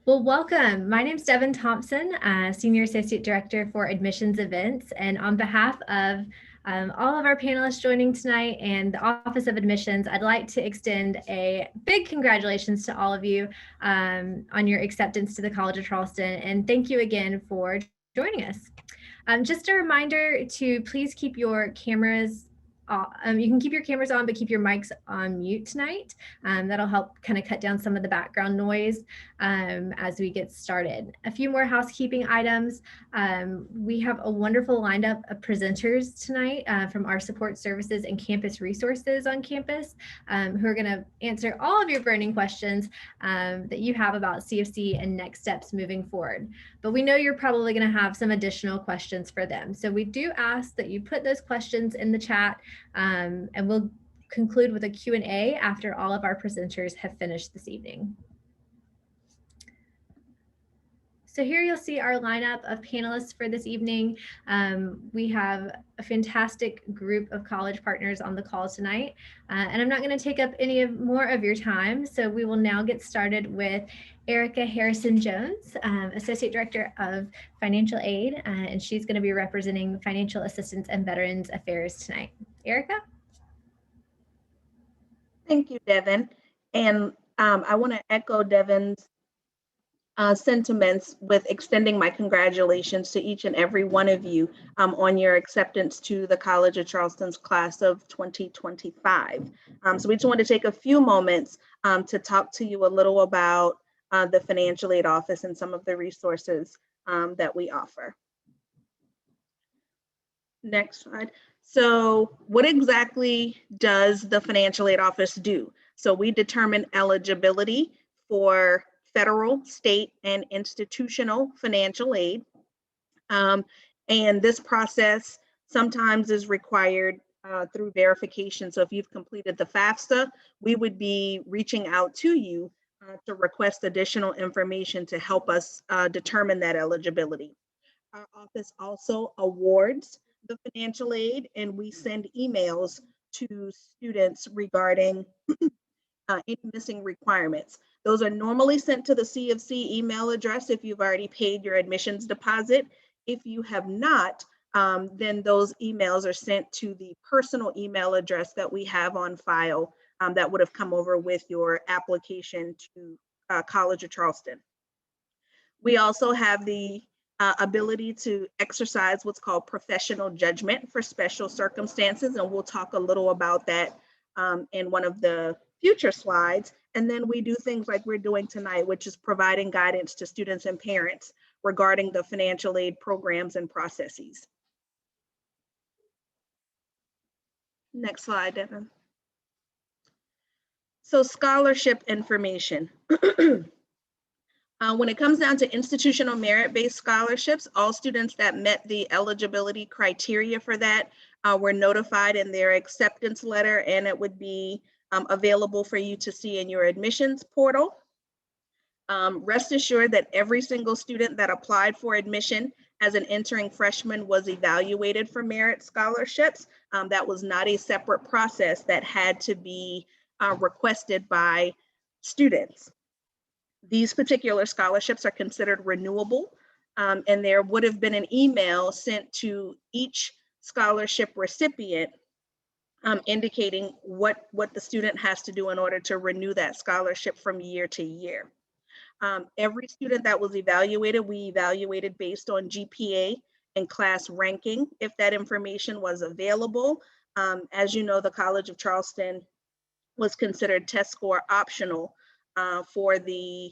Well, welcome. My name is Devin Thompson, Senior Associate Director for Admissions Events. And on behalf of all of our panelists joining tonight and the Office of Admissions, I'd like to extend a big congratulations to all of you on your acceptance to the College of Charleston. And thank you again for joining us. Just a reminder to please keep your cameras you can keep your cameras on, but keep your mics on mute tonight. That'll help kind of cut down some of the background noise as we get started. A few more housekeeping items. We have a wonderful lineup of presenters tonight from our support services and campus resources on campus who are going to answer all of your burning questions that you have about CFC and next steps moving forward. But we know you're probably going to have some additional questions for them. So we do ask that you put those questions in the chat and we'll conclude with a Q&A after all of our presenters have finished this evening. So here you'll see our lineup of panelists for this evening. We have a fantastic group of college partners on the call tonight, and I'm not going to take up any more of your time. So we will now get started with Erica Harrison-Jones, Associate Director of Financial Aid, and she's going to be representing Financial Assistance and Veterans Affairs tonight. Erica? Thank you, Devin. And I want to echo Devin's sentiments with extending my congratulations to each and every one of you on your acceptance to the College of Charleston's class of 2025. So we just want to take a few moments to talk to you a little about the Financial Aid Office and some of the resources that we offer. Next slide. So what exactly does the Financial Aid Office do? So we determine eligibility for federal, state, and institutional financial aid. And this process sometimes is required through verification. So if you've completed the FAFSA, we would be reaching out to you to request additional information to help us determine that eligibility. Our office also awards the financial aid, and we send emails to students regarding any missing requirements. Those are normally sent to the CFC email address if you've already paid your admissions deposit. If you have not, then those emails are sent to the personal email address that we have on file that would have come over with your application to College of Charleston. We also have the ability to exercise what's called professional judgment for special circumstances, and we'll talk a little about that in one of the future slides. And then we do things like we're doing tonight, which is providing guidance to students and parents regarding the financial aid programs and processes. Next slide, Devin. So scholarship information. When it comes down to institutional merit-based scholarships, all students that met the eligibility criteria for that were notified in their acceptance letter, and it would be available for you to see in your admissions portal. Rest assured that every single student that applied for admission as an entering freshman was evaluated for merit scholarships. That was not a separate process that had to be requested by students. These particular scholarships are considered renewable, and there would have been an email sent to each scholarship recipient indicating what the student has to do in order to renew that scholarship from year to year. Every student that was evaluated, we evaluated based on GPA and class ranking, if that information was available. As you know, the College of Charleston was considered test score optional for the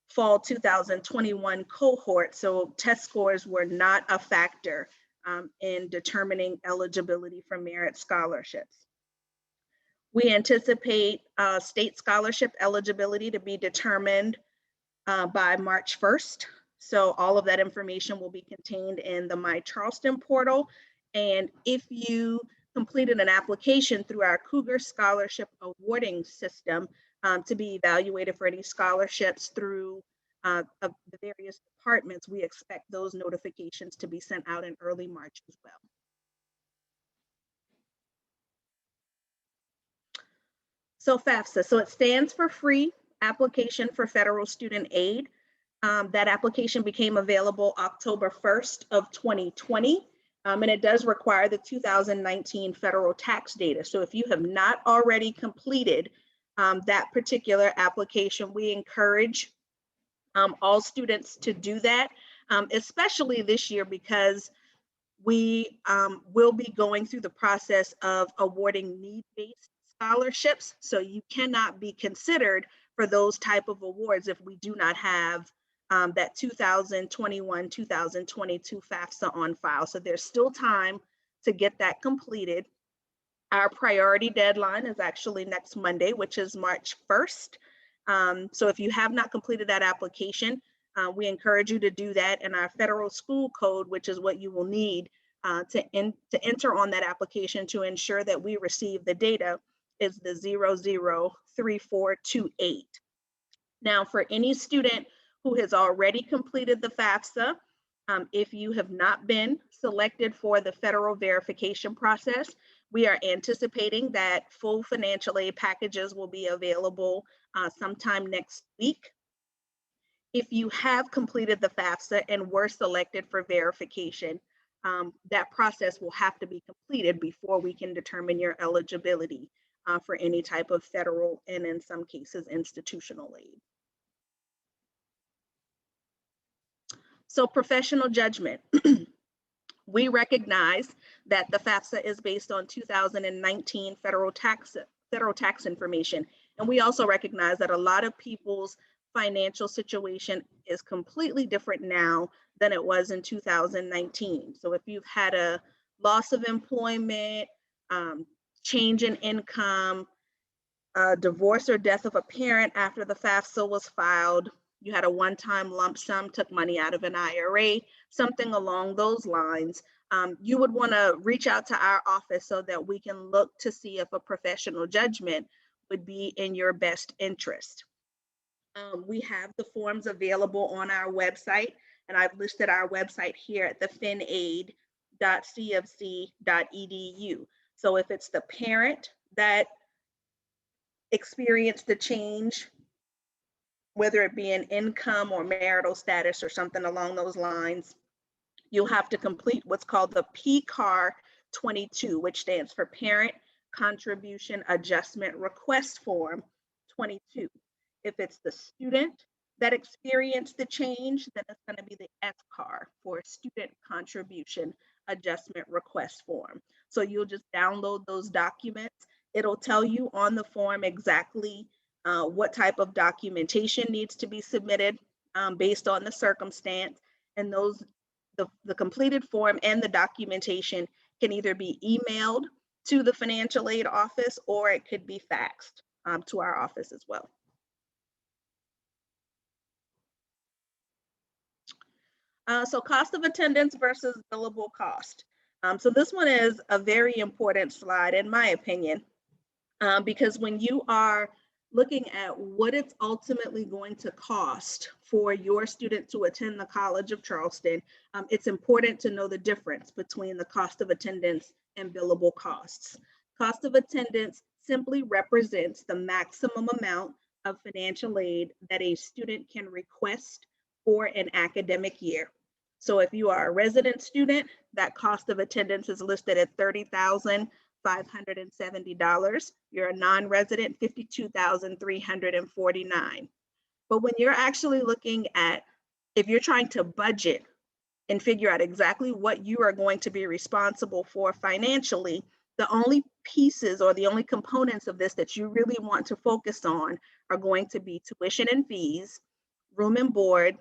fall 2021 cohort. So test scores were not a factor in determining eligibility for merit scholarships. We anticipate state scholarship eligibility to be determined by March 1st. So all of that information will be contained in the My Charleston portal. And if you completed an application through our Cougar Scholarship Awarding System to be evaluated for any scholarships through of the various departments, we expect those notifications to be sent out in early March as well. So FAFSA, so it stands for Free Application for Federal Student Aid. That application became available October 1st of 2020, and it does require the 2019 federal tax data. So if you have not already completed that particular application, we encourage all students to do that, especially this year, because we will be going through the process of awarding need-based scholarships. So you cannot be considered for those type of awards if we do not have that 2021, 2022 FAFSA on file. So there's still time to get that completed. Our priority deadline is actually next Monday, which is March 1st. So if you have not completed that application, we encourage you to do that. And our federal school code, which is what you will need to enter on that application to ensure that we receive the data, is the 003428. Now, for any student who has already completed the FAFSA, if you have not been selected for the federal verification process, we are anticipating that full financial aid packages will be available sometime next week. If you have completed the FAFSA and were selected for verification, that process will have to be completed before we can determine your eligibility for any type of federal and, in some cases, institutional aid. So professional judgment. We recognize that the FAFSA is based on 2019 federal tax information. And we also recognize that a lot of people's financial situation is completely different now than it was in 2019. So if you've had a loss of employment, change in income, divorce or death of a parent after the FAFSA was filed, you had a one-time lump sum, took money out of an IRA, something along those lines, you would want to reach out to our office so that we can look to see if a professional judgment would be in your best interest. We have the forms available on our website, and I've listed our website here at the finaid.cfc.edu. So if it's the parent that experienced the change, whether it be an income or marital status or something along those lines, you'll have to complete what's called the PCAR 22, which stands for Parent Contribution Adjustment Request Form 22. If it's the student that experienced the change, then it's going to be the SCAR, for Student Contribution Adjustment Request Form. So you'll just download those documents. It'll tell you on the form exactly what type of documentation needs to be submitted based on the circumstance. And the completed form and the documentation can either be emailed to the financial aid office or it could be faxed to our office as well. So cost of attendance versus billable cost. So this one is a very important slide in my opinion, because when you are looking at what it's ultimately going to cost for your student to attend the College of Charleston, it's important to know the difference between the cost of attendance and billable costs. Cost of attendance simply represents the maximum amount of financial aid that a student can request for an academic year. So if you are a resident student, that cost of attendance is listed at $30,570. You're a non-resident, $52,349. But when you're actually looking at, if you're trying to budget and figure out exactly what you are going to be responsible for financially, the only pieces or the only components of this that you really want to focus on are going to be tuition and fees, room and board,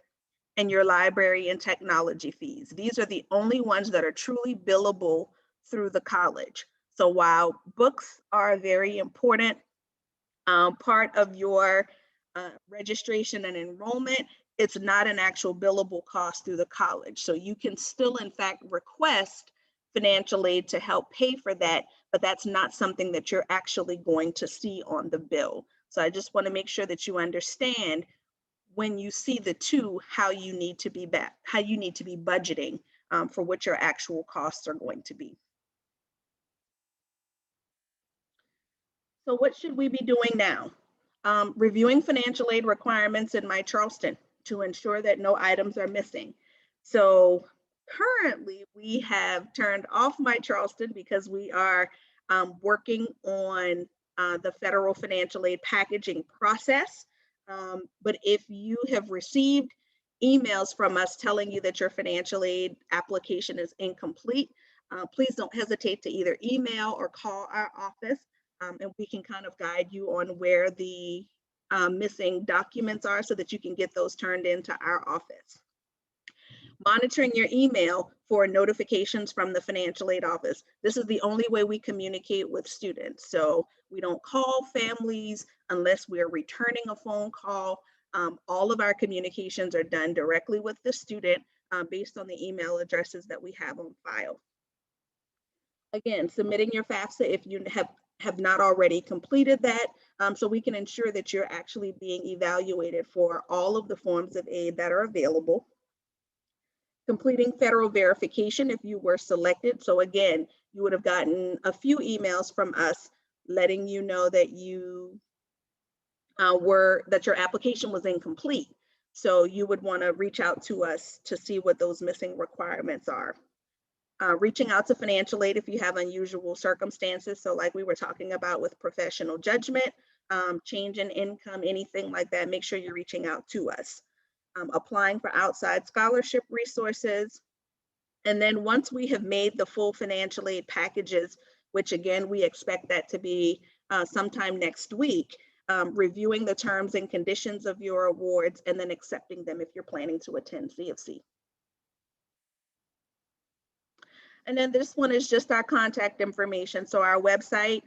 and your library and technology fees. These are the only ones that are truly billable through the college. So while books are a very important part of your registration and enrollment, it's not an actual billable cost through the college. So you can still, in fact, request financial aid to help pay for that, but that's not something that you're actually going to see on the bill. So I just want to make sure that you understand when you see the two, how you need to be budgeting for what your actual costs are going to be. So what should we be doing now? Reviewing financial aid requirements in My Charleston. to ensure that no items are missing. So currently we have turned off My Charleston because we are working on the federal financial aid packaging process. But if you have received emails from us telling you that your financial aid application is incomplete, please don't hesitate to either email or call our office, and we can kind of guide you on where the missing documents are so that you can get those turned into our office. Monitoring your email for notifications from the financial aid office. This is the only way we communicate with students. So we don't call families unless we're returning a phone call. All of our communications are done directly with the student based on the email addresses that we have on file. Again, submitting your FAFSA if you have not already completed that, so we can ensure that you're actually being evaluated for all of the forms of aid that are available. Completing federal verification if you were selected. So again, you would have gotten a few emails from us letting you know that you that your application was incomplete. So you would want to reach out to us to see what those missing requirements are. Reaching out to financial aid if you have unusual circumstances. So like we were talking about with professional judgment, change in income, anything like that, make sure you're reaching out to us. Applying for outside scholarship resources. And then once we have made the full financial aid packages, which again, we expect that to be sometime next week, reviewing the terms and conditions of your awards and then accepting them if you're planning to attend CFC. And then this one is just our contact information. So our website,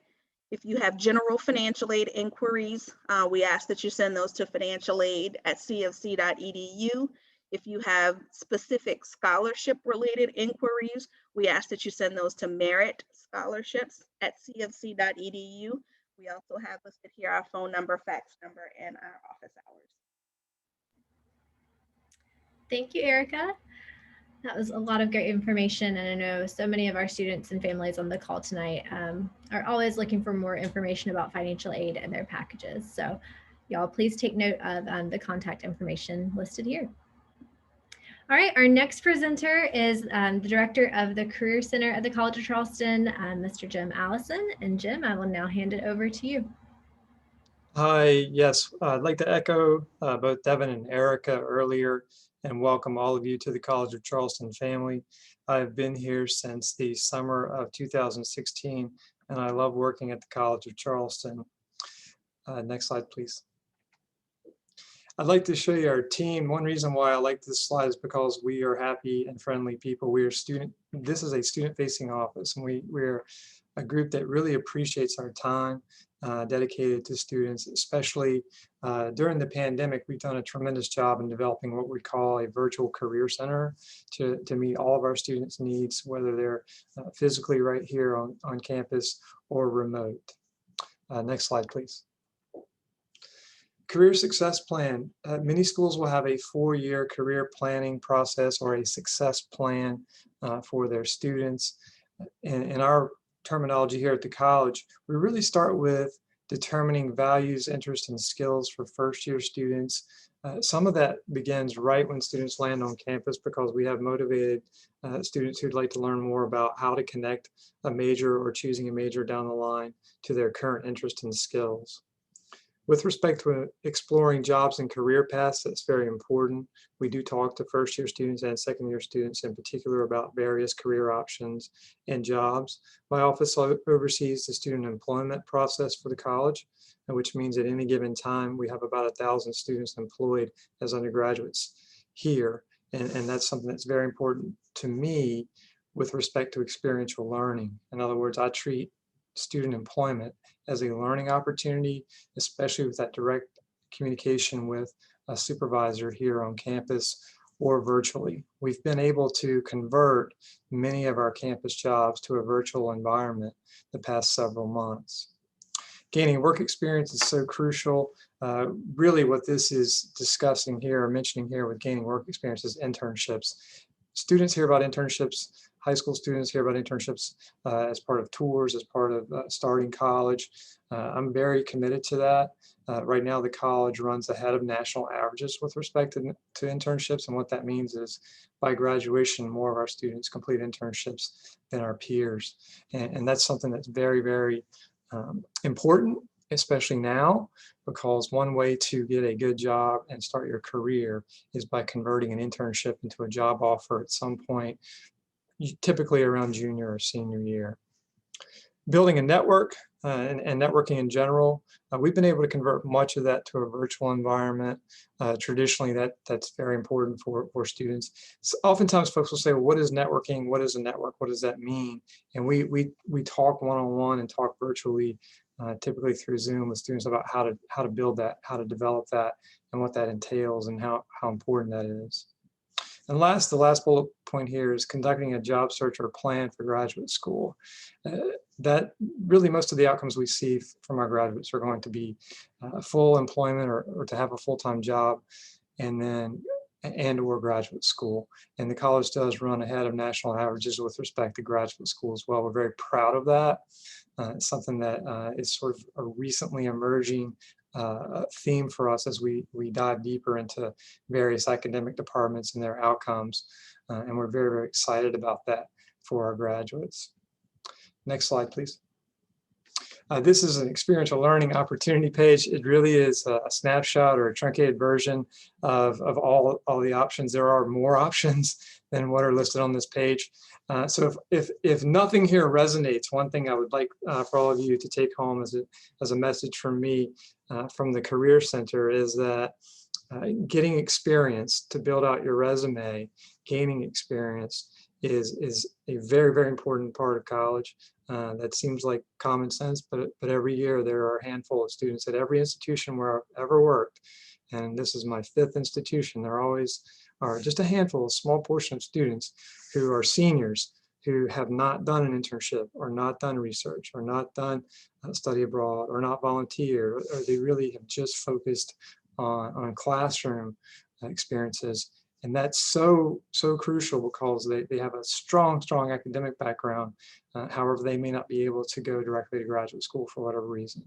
if you have general financial aid inquiries, we ask that you send those to financialaid@cfc.edu. If you have specific scholarship related inquiries, we ask that you send those to meritscholarships@cfc.edu. We also have listed here our phone number, fax number, and our office hours. Thank you, Erica. That was a lot of great information, and I know so many of our students and families on the call tonight are always looking for more information about financial aid and their packages. So y'all please take note of the contact information listed here. All right, our next presenter is the director of the Career Center at the College of Charleston, Mr. Jim Allison. And Jim, I will now hand it over to you. Hi, yes, I'd like to echo both Devin and Erica earlier and welcome all of you to the College of Charleston family. I've been here since the summer of 2016, and I love working at the College of Charleston. Next slide, please. I'd like to show you our team. One reason why I like this slide is because we are happy and friendly people. This is a student-facing office, and we're a group that really appreciates our time dedicated to students, especially during the pandemic. We've done a tremendous job in developing what we call a virtual career center to meet all of our students' needs, whether they're physically right here on campus or remote. Next slide, please. Career success plan. Many schools will have a 4-year career planning process or a success plan for their students. In our terminology here at the college, we really start with determining values, interests, and skills for first-year students. Some of that begins right when students land on campus because we have motivated students who'd like to learn more about how to connect a major or choosing a major down the line to their current interests and skills. With respect to exploring jobs and career paths, that's very important. We do talk to first-year students and second-year students in particular about various career options and jobs. My office oversees the student employment process for the college, which means at any given time we have about 1,000 students employed as undergraduates here. And that's something that's very important to me with respect to experiential learning. In other words, I treat student employment as a learning opportunity, especially with that direct communication with a supervisor here on campus or virtually. We've been able to convert many of our campus jobs to a virtual environment the past several months. Gaining work experience is so crucial. Really what this is discussing here or mentioning here with gaining work experience is internships. Students hear about internships high school students hear about internships as part of tours, as part of starting college. I'm very committed to that. Right now, the college runs ahead of national averages with respect to internships, and what that means is by graduation, more of our students complete internships than our peers, and that's something that's very, very important, especially now, because one way to get a good job and start your career is by converting an internship into a job offer at some point, typically around junior or senior year. Building a network and networking in general, we've been able to convert much of that to a virtual environment. Traditionally, that's very important for students. So oftentimes folks will say, well, what is networking? What is a network? What does that mean? And we talk one-on-one and talk virtually, typically through Zoom, with students about how to build that, how to develop that, and what that entails and how important that is. And the last bullet point here is conducting a job search or plan for graduate school. That really, most of the outcomes we see from our graduates are going to be full employment or to have a full-time job, and/or graduate school. And the college does run ahead of national averages with respect to graduate school as well. We're very proud of that. It's something that is sort of a recently emerging theme for us as we dive deeper into various academic departments and their outcomes. And we're very, very excited about that for our graduates. Next slide, please. This is an experiential learning opportunity page. It really is a snapshot or a truncated version of all the options. There are more options than what are listed on this page. So if nothing here resonates, one thing I would like for all of you to take home as a message from me from the Career Center is that getting experience to build out your resume, gaining experience is a very, very important part of college. That seems like common sense, but every year there are a handful of students at every institution where I've ever worked, and this is my 5th institution. There always are just a handful, a small portion of students who are seniors who have not done an internship or not done research or not done study abroad or not volunteered, or they really have just focused on classroom experiences. And that's so crucial because they have a strong academic background. However, they may not be able to go directly to graduate school for whatever reason.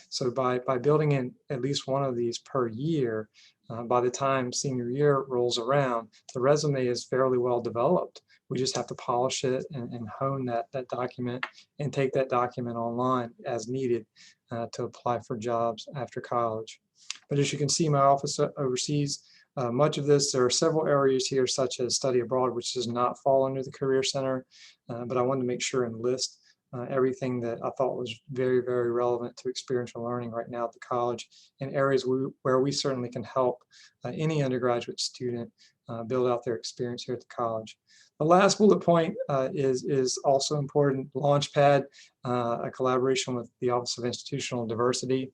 So by building in at least one of these per year, by the time senior year rolls around, the resume is fairly well developed. We just have to polish it and hone that document and take that document online as needed to apply for jobs after college. But as you can see, my office oversees much of this. There are several areas here, such as study abroad, which does not fall under the Career Center, but I wanted to make sure and list everything that I thought was very, very relevant to experiential learning right now at the college, and areas where we certainly can help any undergraduate student build out their experience here at the college. The last bullet point is also important: Launchpad, a collaboration with the Office of Institutional Diversity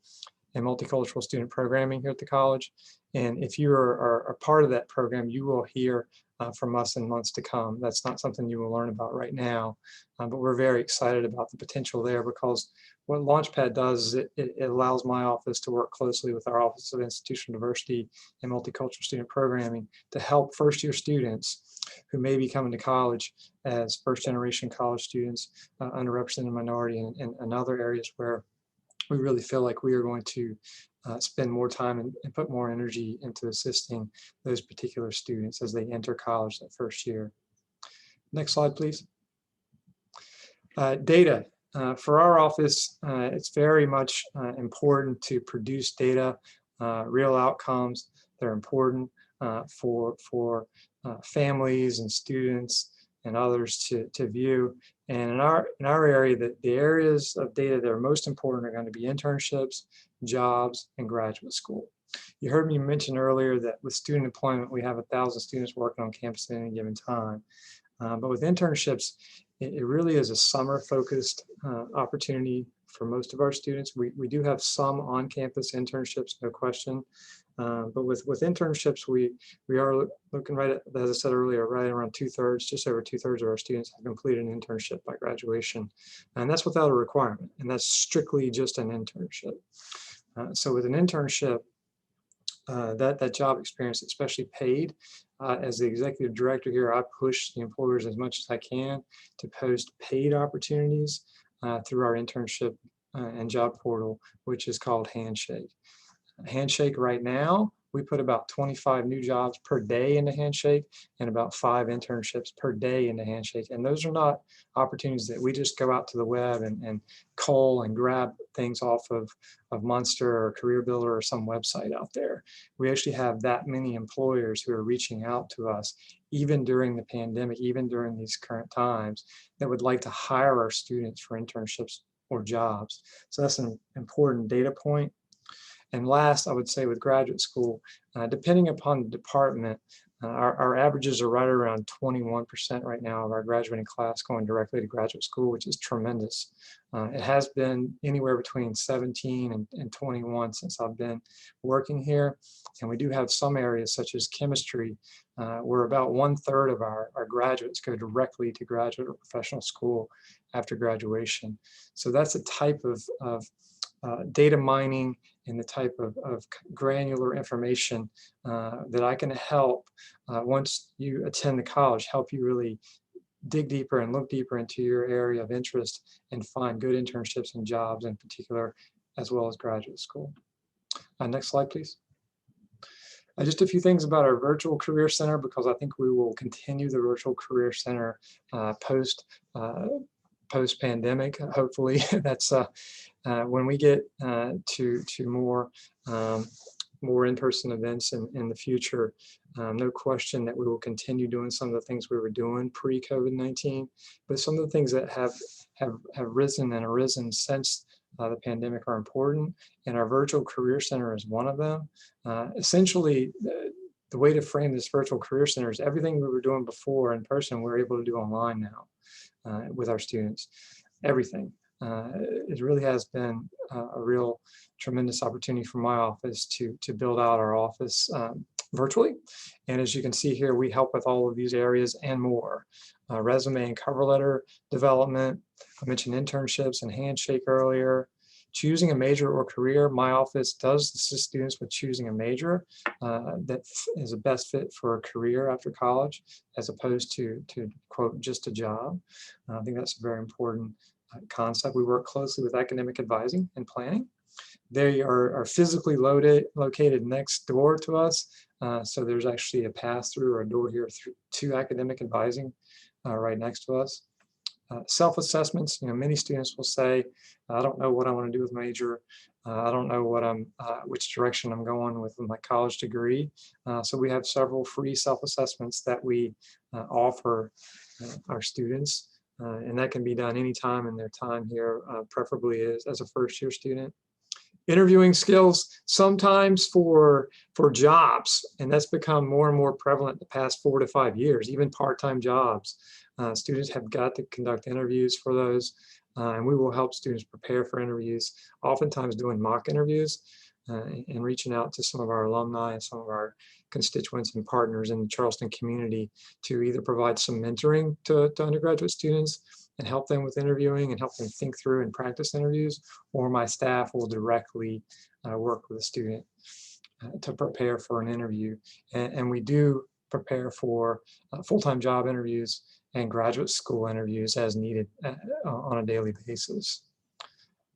and Multicultural Student Programming here at the college. And if you are a part of that program, you will hear from us in months to come. That's not something you will learn about right now, but we're very excited about the potential there, because what Launchpad does is it allows my office to work closely with our Office of Institutional Diversity and Multicultural Student Programming to help first-year students who may be coming to college as first-generation college students, underrepresented minority, and other areas where we really feel like we are going to spend more time and put more energy into assisting those particular students as they enter college that first year. Next slide, please. Data. For our office, it's very much important to produce data, real outcomes. They're important for families and students and others to view. And in our area, the areas of data that are most important are going to be internships, jobs, and graduate school. You heard me mention earlier that with student employment, we have 1,000 students working on campus at any given time. But with internships, it really is a summer-focused opportunity for most of our students. We do have some on-campus internships, no question. But with internships, we are looking right at, as I said earlier, right around 2/3, just over 2/3 of our students have completed an internship by graduation. And that's without a requirement, and that's strictly just an internship. So with an internship, that job experience, especially paid, As the executive director here, I push the employers as much as I can to post paid opportunities through our internship and job portal, which is called Handshake. Handshake right now, we put about 25 new jobs per day into Handshake and about 5 internships per day into Handshake. And those are not opportunities that we just go out to the web and cull and grab things off of Monster or Career Builder or some website out there. We actually have that many employers who are reaching out to us, even during the pandemic, even during these current times, that would like to hire our students for internships or jobs. So that's an important data point. And last, I would say with graduate school, depending upon the department, our averages are right around 21% right now of our graduating class going directly to graduate school, which is tremendous. It has been anywhere between 17 and 21 since I've been working here. And we do have some areas such as chemistry, where about 1/3 of our graduates go directly to graduate or professional school after graduation. So that's a type of data mining and the type of granular information that I can help once you attend the college, help you really dig deeper and look deeper into your area of interest and find good internships and jobs in particular, as well as graduate school. Next slide, please. Just a few things about our virtual career center, because I think we will continue the virtual career center post-pandemic. Hopefully, that's when we get to more in-person events in the future. No question that we will continue doing some of the things we were doing pre-COVID-19, but some of the things that have risen and arisen since the pandemic are important, and our virtual career center is one of them. Essentially, the way to frame this virtual career center is everything we were doing before in person, we're able to do online now with our students. Everything. It really has been a real tremendous opportunity for my office to build out our office virtually. And as you can see here, we help with all of these areas and more. Resume and cover letter development. I mentioned internships and Handshake earlier. Choosing a major or career, my office does assist students with choosing a major that is the best fit for a career after college, as opposed to quote, just a job. I think that's a very important concept. We work closely with academic advising and planning. They are physically located next door to us. So there's actually a pass-through or a door here to academic advising right next to us. Self-assessments, many students will say, I don't know what I want to do with major. I don't know what which direction I'm going with my college degree. So we have several free self-assessments that we offer our students. And that can be done anytime in their time here, preferably as a first-year student. Interviewing skills, sometimes for jobs, and that's become more and more prevalent the past 4 to 5 years, even part-time jobs. Students have got to conduct interviews for those, and we will help students prepare for interviews, oftentimes doing mock interviews and reaching out to some of our alumni and some of our constituents and partners in the Charleston community to either provide some mentoring to undergraduate students and help them with interviewing and help them think through and practice interviews, or my staff will directly work with a student to prepare for an interview. And we do prepare for full-time job interviews and graduate school interviews as needed on a daily basis.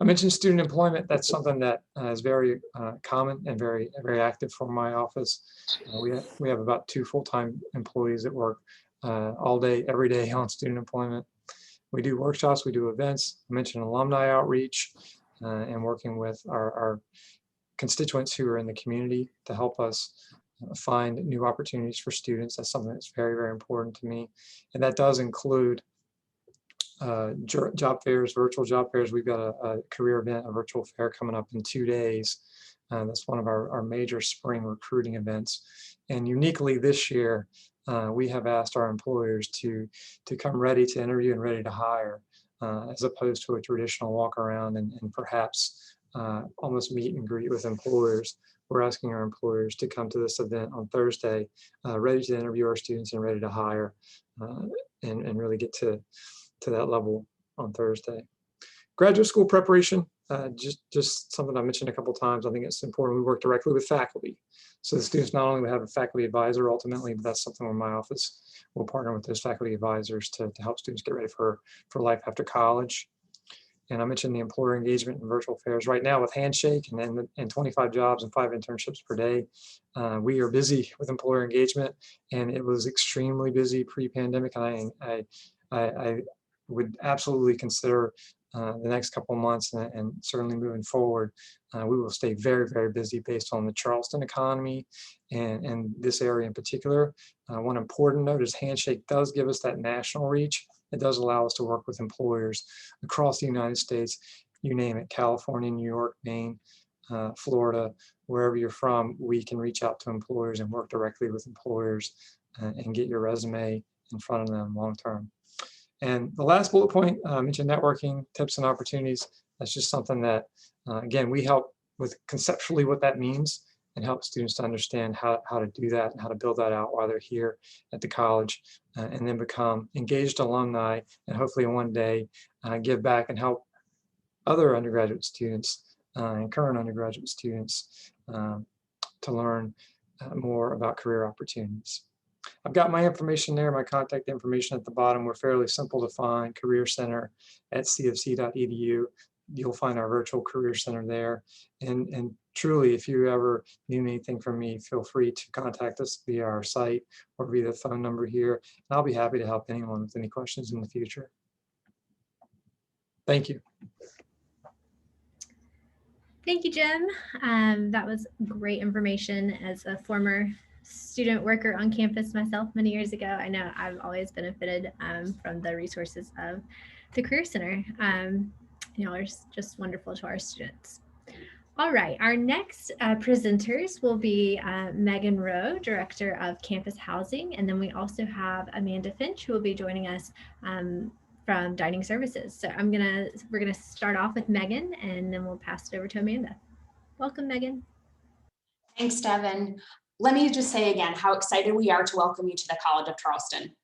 I mentioned student employment. That's something that is very common and very active for my office. We have about 2 full-time employees that work all day, every day on student employment. We do workshops, we do events. I mentioned alumni outreach and working with our constituents who are in the community to help us find new opportunities for students. That's something that's very, very important to me. And that does include job fairs, virtual job fairs. We've got a career event, a virtual fair coming up in 2 days. That's one of our major spring recruiting events. And uniquely this year, we have asked our employers to come ready to interview and ready to hire, as opposed to a traditional walk around and perhaps almost meet and greet with employers. We're asking our employers to come to this event on Thursday, ready to interview our students and ready to hire, and really get to that level on Thursday. Graduate school preparation, just something I mentioned a couple times. I think it's important. We work directly with faculty. So the students not only will have a faculty advisor ultimately, but that's something where my office will partner with those faculty advisors to help students get ready for life after college. And I mentioned the employer engagement and virtual fairs. Right now with Handshake and 25 jobs and 5 internships per day, we are busy with employer engagement, and it was extremely busy pre-pandemic. And I would absolutely consider the next couple of months and certainly moving forward, we will stay very, very busy based on the Charleston economy and this area in particular. One important note is Handshake does give us that national reach. It does allow us to work with employers across the United States, you name it, California, New York, Maine, Florida, wherever you're from, we can reach out to employers and work directly with employers and get your resume in front of them long term. And the last bullet point, I mentioned networking, tips and opportunities. That's just something that, again, we help with conceptually what that means and help students to understand how to do that and how to build that out while they're here at the college, and then become engaged alumni and hopefully one day give back and help other undergraduate students and current undergraduate students to learn more about career opportunities. I've got my information there, my contact information at the bottom. We're fairly simple to find, Career Center at cfc.edu. You'll find our virtual career center there. And truly, if you ever need anything from me, feel free to contact us via our site or via the phone number here. And I'll be happy to help anyone with any questions in the future. Thank you. Thank you, Jim. That was great information. As a former student worker on campus myself many years ago, I know I've always benefited from the resources of the Career Center. You know, it's just wonderful to our students. All right, our next presenters will be Megan Rowe, Director of Campus Housing, and then we also have Amanda Finch, who will be joining us from Dining Services. So we're gonna start off with Megan, and then we'll pass it over to Amanda. Welcome, Megan. Thanks, Devin. Let me just say again how excited we are to welcome you to the College of Charleston.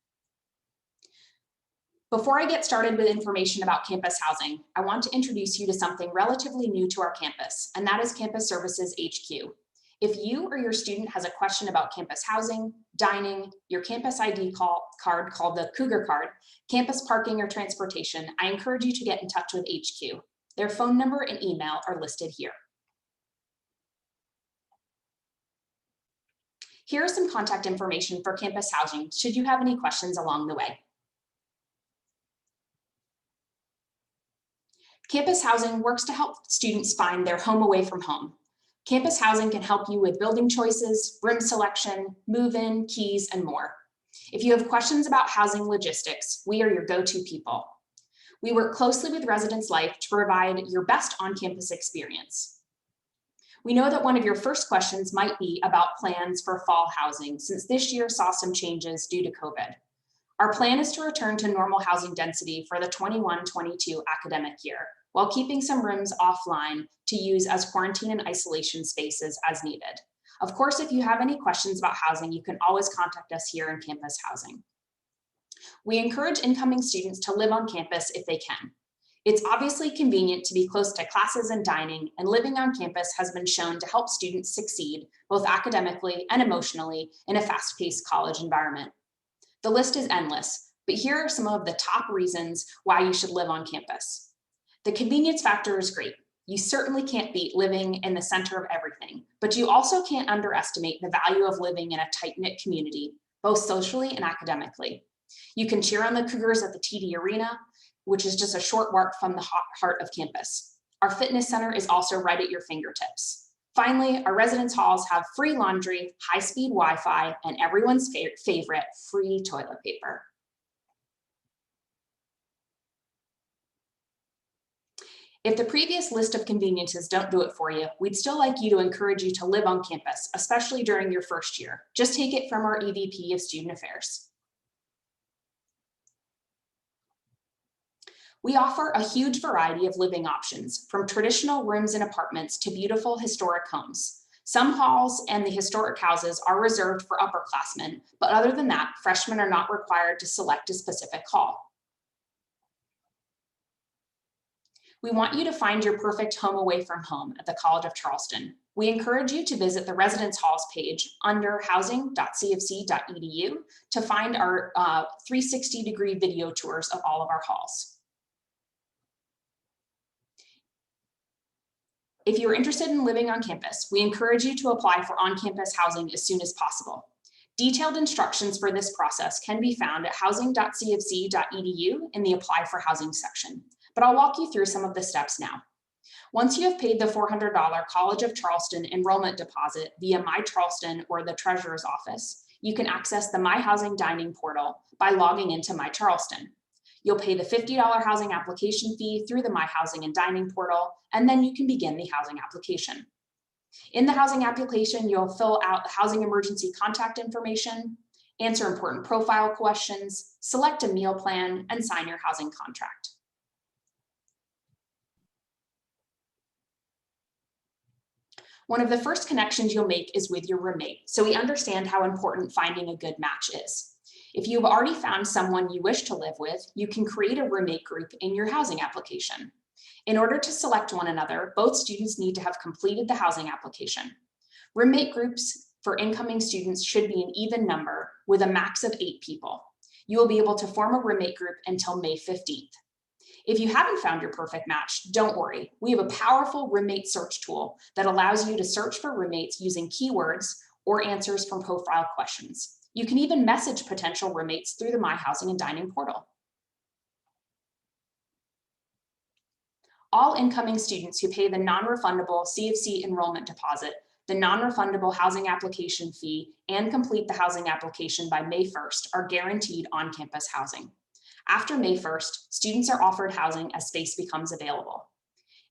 Before I get started with information about campus housing, I want to introduce you to something relatively new to our campus, and that is Campus Services HQ. If you or your student has a question about campus housing, dining, your campus ID card called the Cougar card, campus parking or transportation, I encourage you to get in touch with HQ. Their phone number and email are listed here. Here is some contact information for campus housing should you have any questions along the way. Campus housing works to help students find their home away from home. Campus housing can help you with building choices, room selection, move-in, keys, and more. If you have questions about housing logistics, we are your go-to people. We work closely with Residence Life to provide your best on-campus experience. We know that one of your first questions might be about plans for fall housing, since this year saw some changes due to COVID. Our plan is to return to normal housing density for the 21-22 academic year, while keeping some rooms offline to use as quarantine and isolation spaces as needed. Of course, if you have any questions about housing, you can always contact us here in Campus Housing. We encourage incoming students to live on campus if they can. It's obviously convenient to be close to classes and dining, and living on campus has been shown to help students succeed both academically and emotionally in a fast-paced college environment. The list is endless, but here are some of the top reasons why you should live on campus. The convenience factor is great. You certainly can't beat living in the center of everything, but you also can't underestimate the value of living in a tight-knit community, both socially and academically. You can cheer on the Cougars at the TD Arena, which is just a short walk from the heart of campus. Our fitness center is also right at your fingertips. Finally, our residence halls have free laundry, high-speed Wi-Fi, and everyone's favorite free toilet paper. If the previous list of conveniences don't do it for you, we'd still like you to encourage you to live on campus, especially during your first year. Just take it from our EVP of Student Affairs. We offer a huge variety of living options, from traditional rooms and apartments to beautiful historic homes. Some halls and the historic houses are reserved for upperclassmen, but other than that, freshmen are not required to select a specific hall. We want you to find your perfect home away from home at the College of Charleston. We encourage you to visit the Residence Halls page under housing.cfc.edu to find our 360-degree video tours of all of our halls. If you're interested in living on campus, we encourage you to apply for on-campus housing as soon as possible. Detailed instructions for this process can be found at housing.cfc.edu in the Apply for Housing section, but I'll walk you through some of the steps now. Once you have paid the $400 College of Charleston enrollment deposit via My Charleston or the Treasurer's Office, you can access the My Housing Dining portal by logging into My Charleston. You'll pay the $50 housing application fee through the My Housing and Dining portal, and then you can begin the housing application. In the housing application, you'll fill out the housing emergency contact information, answer important profile questions, select a meal plan, and sign your housing contract. One of the first connections you'll make is with your roommate, so we understand how important finding a good match is. If you've already found someone you wish to live with, you can create a roommate group in your housing application. In order to select one another, both students need to have completed the housing application. Roommate groups for incoming students should be an even number with a max of 8 people. You will be able to form a roommate group until May 15th. If you haven't found your perfect match, don't worry. We have a powerful roommate search tool that allows you to search for roommates using keywords or answers from profile questions. You can even message potential roommates through the My Housing and Dining portal. All incoming students who pay the non-refundable CFC enrollment deposit, the non-refundable housing application fee, and complete the housing application by May 1st are guaranteed on-campus housing. After May 1st, students are offered housing as space becomes available.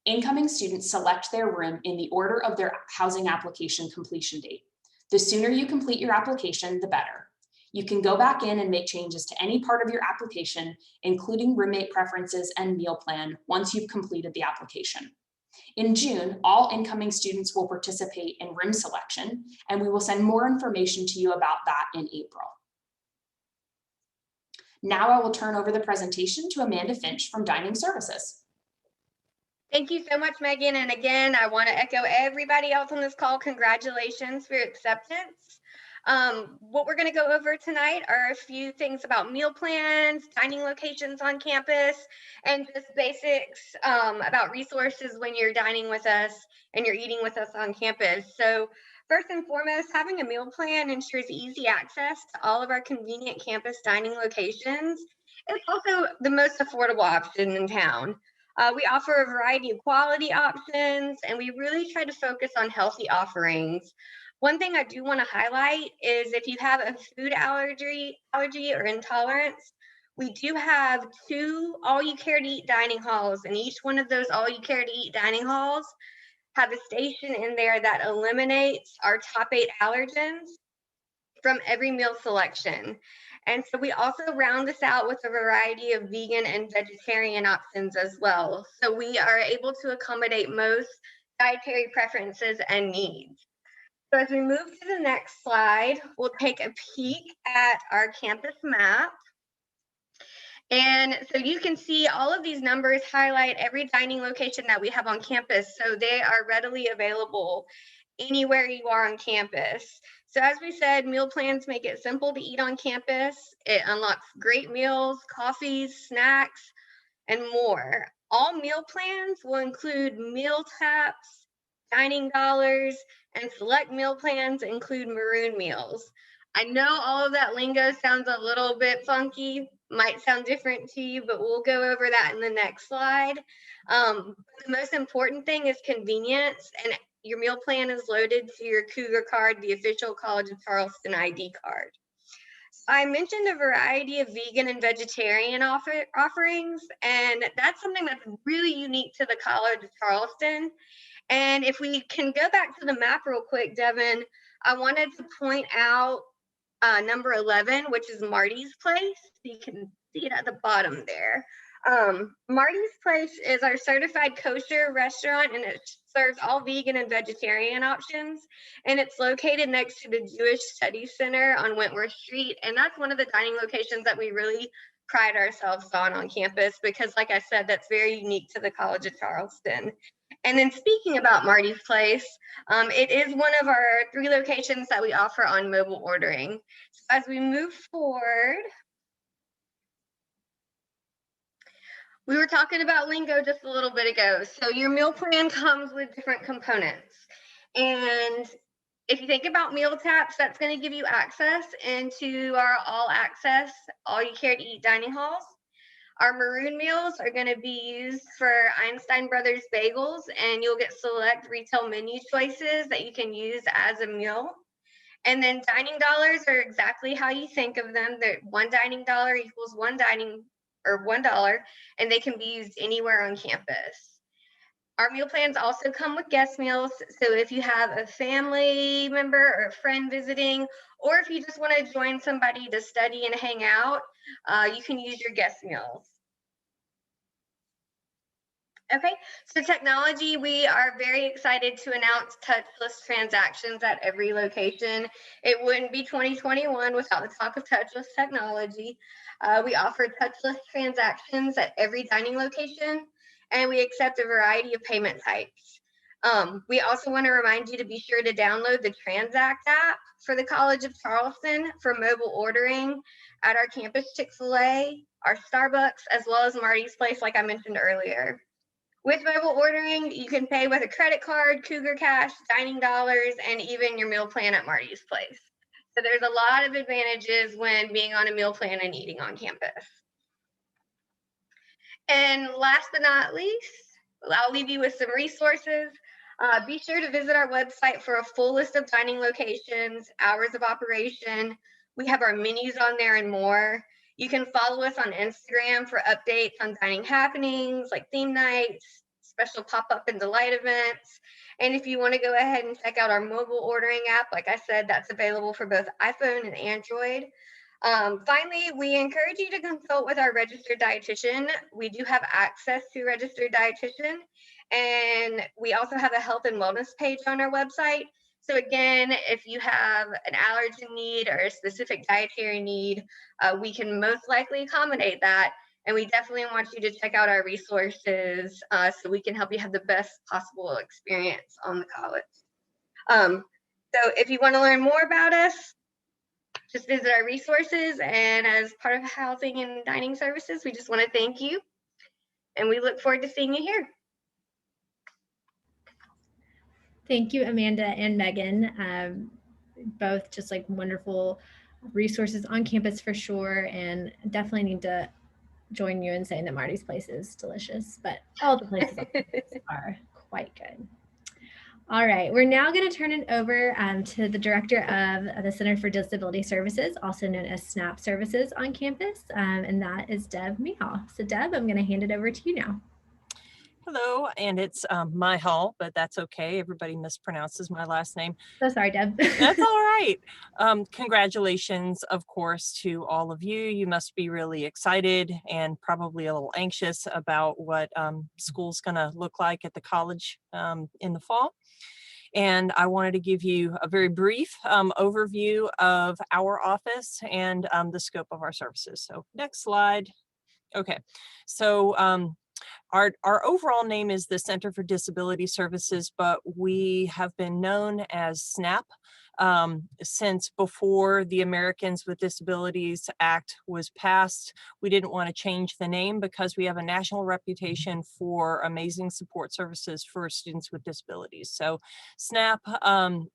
Incoming students select their room in the order of their housing application completion date. The sooner you complete your application, the better. You can go back in and make changes to any part of your application, including roommate preferences and meal plan, once you've completed the application. In June, all incoming students will participate in room selection, and we will send more information to you about that in April. Now I will turn over the presentation to Amanda Finch from Dining Services. Thank you so much, Megan. And again, I want to echo everybody else on this call. Congratulations for your acceptance. What we're going to go over tonight are a few things about meal plans, dining locations on campus, and just basics about resources when you're dining with us and you're eating with us on campus. So first and foremost, having a meal plan ensures easy access to all of our convenient campus dining locations. It's also the most affordable option in town. We offer a variety of quality options, and we really try to focus on healthy offerings. One thing I do want to highlight is if you have a food allergy or intolerance, we do have 2 all-you-care-to-eat dining halls, and each one of those all-you-care-to-eat dining halls have a station in there that eliminates our top 8 allergens from every meal selection. And so we also round this out with a variety of vegan and vegetarian options as well. So we are able to accommodate most dietary preferences and needs. So as we move to the next slide, we'll take a peek at our campus map. And so you can see all of these numbers highlight every dining location that we have on campus. So they are readily available anywhere you are on campus. So as we said, meal plans make it simple to eat on campus. It unlocks great meals, coffees, snacks, and more. All meal plans will include meal taps, dining dollars, and select meal plans include maroon meals. I know all of that lingo sounds a little bit funky, might sound different to you, but we'll go over that in the next slide. The most important thing is convenience, and your meal plan is loaded to your Cougar card, the official College of Charleston ID card. I mentioned a variety of vegan and vegetarian offerings, and that's something that's really unique to the College of Charleston. And if we can go back to the map real quick, Devin, I wanted to point out number 11, which is Marty's Place. You can see it at the bottom there. Marty's Place is our certified kosher restaurant, and it serves all vegan and vegetarian options. And it's located next to the Jewish Studies Center on Wentworth Street. And that's one of the dining locations that we really pride ourselves on campus, because like I said, that's very unique to the College of Charleston. And then speaking about Marty's Place, it is one of our 3 locations that we offer on mobile ordering. So as we move forward, we were talking about lingo just a little bit ago. So your meal plan comes with different components. And if you think about meal taps, that's going to give you access into our all access, all you care to eat dining halls. Our maroon meals are going to be used for Einstein Brothers bagels, and you'll get select retail menu choices that you can use as a meal. And then dining dollars are exactly how you think of them. They're $1 dining dollar equals $1, and they can be used anywhere on campus. Our meal plans also come with guest meals. So if you have a family member or a friend visiting, or if you just want to join somebody to study and hang out, you can use your guest meals. Okay, so technology, we are very excited to announce touchless transactions at every location. It wouldn't be 2021 without the talk of touchless technology. We offer touchless transactions at every dining location, and we accept a variety of payment types. We also want to remind you to be sure to download the Transact app for the College of Charleston for mobile ordering at our campus Chick-fil-A, our Starbucks, as well as Marty's Place, like I mentioned earlier. With mobile ordering, you can pay with a credit card, Cougar Cash, dining dollars, and even your meal plan at Marty's Place. So there's a lot of advantages when being on a meal plan and eating on campus. And last but not least, I'll leave you with some resources. Be sure to visit our website for a full list of dining locations, hours of operation. We have our menus on there and more. You can follow us on Instagram for updates on dining happenings like theme nights, special pop-up and delight events. And if you want to go ahead and check out our mobile ordering app, like I said, that's available for both iPhone and Android. Finally, we encourage you to consult with our registered dietitian. We do have access to registered dietitian, and we also have a health and wellness page on our website. So again, if you have an allergen need or a specific dietary need, we can most likely accommodate that. And we definitely want you to check out our resources so we can help you have the best possible experience on the college. So if you want to learn more about us, just visit our resources. And as part of Housing and Dining Services, we just want to thank you. And we look forward to seeing you here. Thank you, Amanda and Megan. Both just like wonderful resources on campus for sure. And definitely need to join you in saying that Marty's Place is delicious, but all the places are quite good. All right, we're now going to turn it over to the director of the Center for Disability Services, also known as SNAP Services on campus, and that is Deb Mihal. So Deb, I'm going to hand it over to you now. Hello, and it's Mihal, but that's okay. Everybody mispronounces my last name. So sorry, Deb. That's all right. Congratulations, of course, to all of you. You must be really excited and probably a little anxious about what school's going to look like at the college in the fall. And I wanted to give you a very brief overview of our office and the scope of our services. So next slide. Okay, so our overall name is the Center for Disability Services, but we have been known as SNAP since before the Americans with Disabilities Act was passed. We didn't want to change the name because we have a national reputation for amazing support services for students with disabilities. So SNAP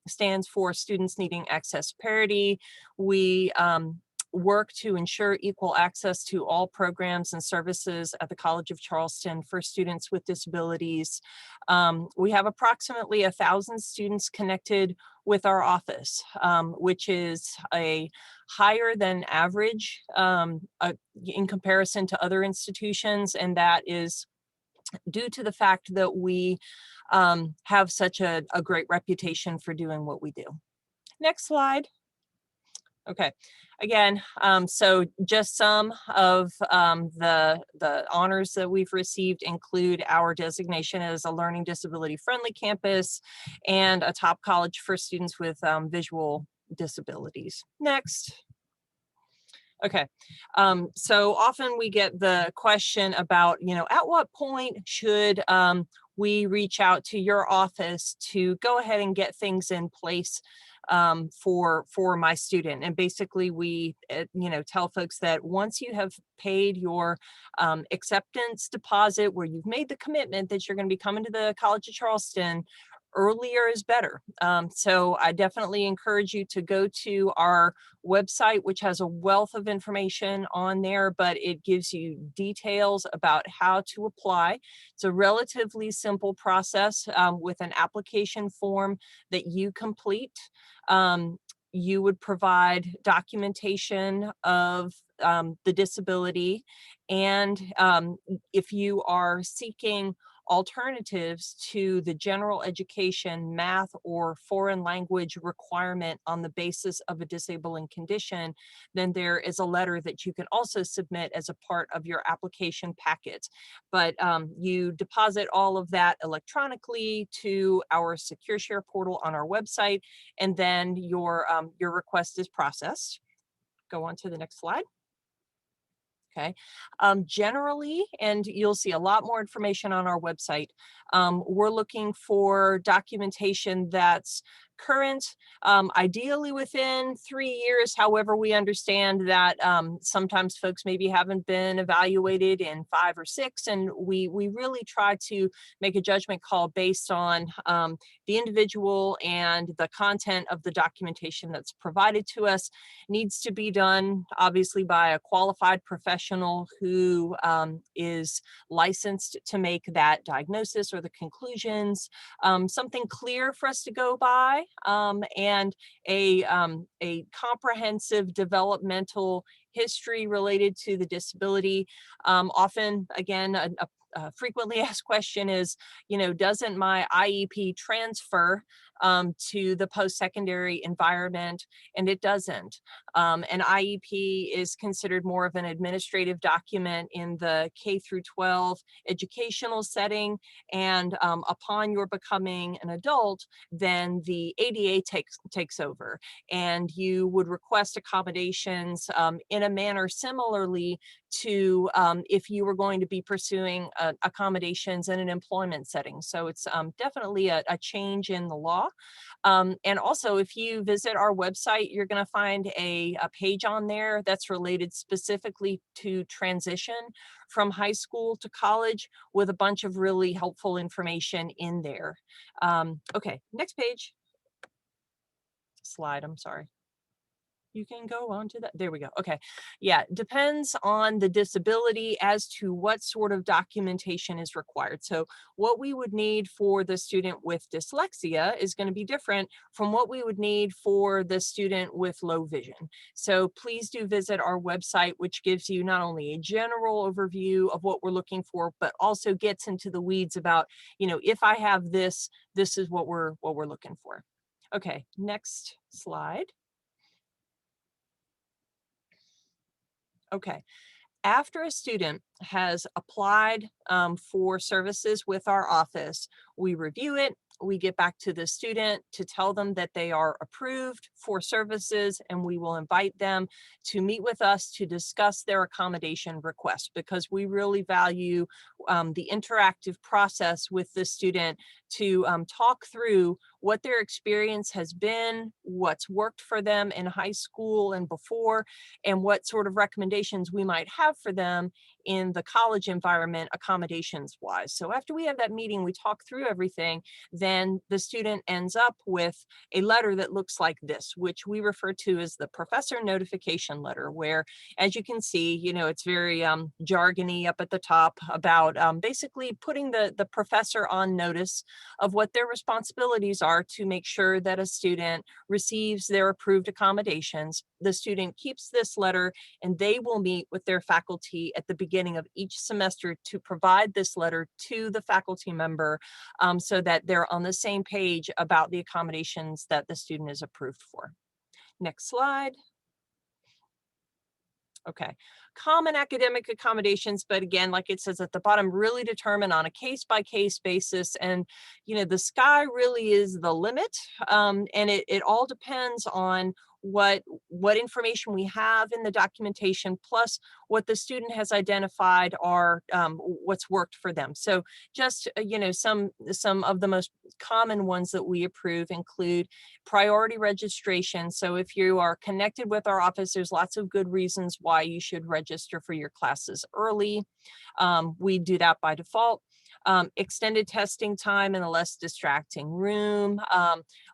stands for Students Needing Access Parity. We work to ensure equal access to all programs and services at the College of Charleston for students with disabilities. We have approximately 1,000 students connected with our office, which is a higher than average in comparison to other institutions, and that is due to the fact that we have such a great reputation for doing what we do. Next slide. Okay, again, so just some of the honors that we've received include our designation as a learning disability friendly campus and a top college for students with visual disabilities. Next. Okay, so often we get the question about, at what point should we reach out to your office to go ahead and get things in place for my student? And basically we, tell folks that once you have paid your acceptance deposit, where you've made the commitment that you're going to be coming to the College of Charleston, earlier is better. So I definitely encourage you to go to our website, which has a wealth of information on there, but it gives you details about how to apply. It's a relatively simple process with an application form that you complete. You would provide documentation of the disability, and if you are seeking alternatives to the general education, math, or foreign language requirement on the basis of a disabling condition, then there is a letter that you can also submit as a part of your application packet. But you deposit all of that electronically to our Secure Share portal on our website, and then your request is processed. Go on to the next slide. Okay, generally, and you'll see a lot more information on our website, we're looking for documentation that's current, ideally within 3 years. However, we understand that sometimes folks maybe haven't been evaluated in 5 or 6, and we really try to make a judgment call based on the individual, and the content of the documentation that's provided to us needs to be done obviously by a qualified professional who is licensed to make that diagnosis or the conclusions, something clear for us to go by, and a comprehensive developmental history related to the disability. Often, again, a frequently asked question is, doesn't my IEP transfer to the post-secondary environment? And it doesn't. An IEP is considered more of an administrative document in the K through 12 educational setting. And upon your becoming an adult, then the ADA takes over, and you would request accommodations in a manner similarly to if you were going to be pursuing accommodations in an employment setting. So it's definitely a change in the law. And also, if you visit our website, you're going to find a page on there that's related specifically to transition from high school to college, with a bunch of really helpful information in there. Okay, next page. Slide, I'm sorry. You can go on to that. There we go. Okay. Yeah, depends on the disability as to what sort of documentation is required. So what we would need for the student with dyslexia is going to be different from what we would need for the student with low vision. So please do visit our website, which gives you not only a general overview of what we're looking for, but also gets into the weeds about, if I have this, this is what we're looking for. Okay, next slide. Okay, after a student has applied for services with our office, we review it. We get back to the student to tell them that they are approved for services, and we will invite them to meet with us to discuss their accommodation request, because we really value the interactive process with the student to talk through what their experience has been, what's worked for them in high school and before, and what sort of recommendations we might have for them in the college environment, accommodations wise. So after we have that meeting, we talk through everything, then the student ends up with a letter that looks like this, which we refer to as the professor notification letter, where, as you can see, it's very jargony up at the top about basically putting the professor on notice of what their responsibilities are to make sure that a student receives their approved accommodations. The student keeps this letter, and they will meet with their faculty at the beginning of each semester to provide this letter to the faculty member, so that they're on the same page about the accommodations that the student is approved for. Next slide. Okay, common academic accommodations, but again, like it says at the bottom, really determined on a case-by-case basis. And, the sky really is the limit. And it all depends on what information we have in the documentation, plus what the student has identified are what's worked for them. So just, some of the most common ones that we approve include priority registration. So if you are connected with our office, there's lots of good reasons why you should register for your classes early. We do that by default. Extended testing time in a less distracting room,